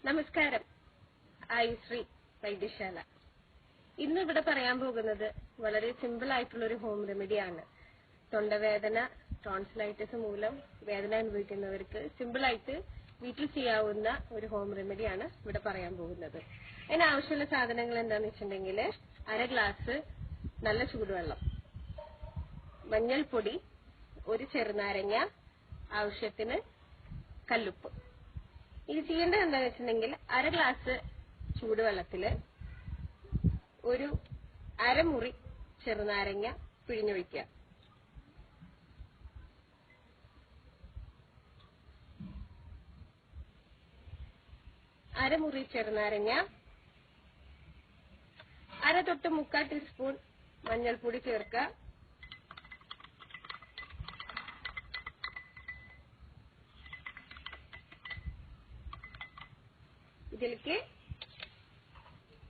നമസ്കാരം. ആയുശ്രീ വൈദ്യശാല. ഇന്ന് ഇവിടെ പറയാൻ പോകുന്നത് വളരെ സിമ്പിൾ ആയിട്ടുള്ള ഒരു ഹോം റെമഡിയാണ്. തൊണ്ടവേദന, ടോൺസിലൈറ്റിസ് മൂലം വേദന അനുഭവിക്കുന്നവർക്ക് സിമ്പിൾ ആയിട്ട് വീട്ടിൽ ചെയ്യാവുന്ന ഒരു ഹോം റെമഡിയാണ് ഇവിടെ പറയാൻ പോകുന്നത്. അതിന് ആവശ്യമുള്ള സാധനങ്ങൾ എന്താണെന്ന് വെച്ചിട്ടുണ്ടെങ്കിൽ, 1/2 ഗ്ലാസ് നല്ല ചൂടുവെള്ളം, മഞ്ഞൾപ്പൊടി, ഒരു ചെറുനാരങ്ങ, ആവശ്യത്തിന് കല്ലുപ്പ്. ഇത് ചെയ്യേണ്ടത് എന്താണെന്ന് വെച്ചിട്ടുണ്ടെങ്കിൽ, 1/2 ഗ്ലാസ് ചൂടുവെള്ളത്തില് ഒരു അരമുറി ചെറുനാരങ്ങ പിഴിഞ്ഞൊഴിക്കുക. അരമുറി ചെറുനാരങ്ങ, 1/2 തൊട്ട് 3/4 ടീസ്പൂൺ മഞ്ഞൾപ്പൊടി ചേർക്കുക. ഇതിലേക്ക്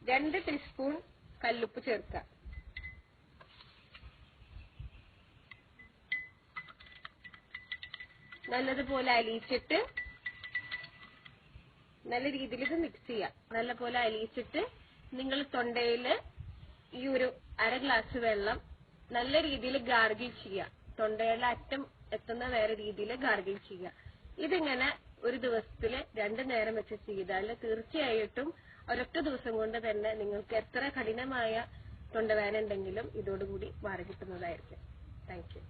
2 ടീസ്പൂൺ കല്ലുപ്പ് ചേർക്കുക. നല്ലതുപോലെ അലിയിച്ചിട്ട് നല്ല രീതിയിൽ ഇത് മിക്സ് ചെയ്യുക. നല്ലപോലെ അലിയിച്ചിട്ട് നിങ്ങൾ തൊണ്ടയിൽ ഈ ഒരു 1/2 ഗ്ലാസ് വെള്ളം നല്ല രീതിയിൽ ഗാർഗിൾ ചെയ്യുക. തൊണ്ടയുടെ അറ്റം എത്തുന്ന വേറെ രീതിയിൽ ഗാർഗിൾ ചെയ്യുക. ഇതിങ്ങനെ ഒരു ദിവസത്തില് 2 നേരം വെച്ച് ചെയ്താൽ തീർച്ചയായിട്ടും ഒരൊറ്റ ദിവസം കൊണ്ട് തന്നെ നിങ്ങൾക്ക് എത്ര കഠിനമായ തൊണ്ടവേദന ഉണ്ടെങ്കിലും ഇതോടുകൂടി മാറി കിട്ടുന്നതായിരിക്കും. Thank you.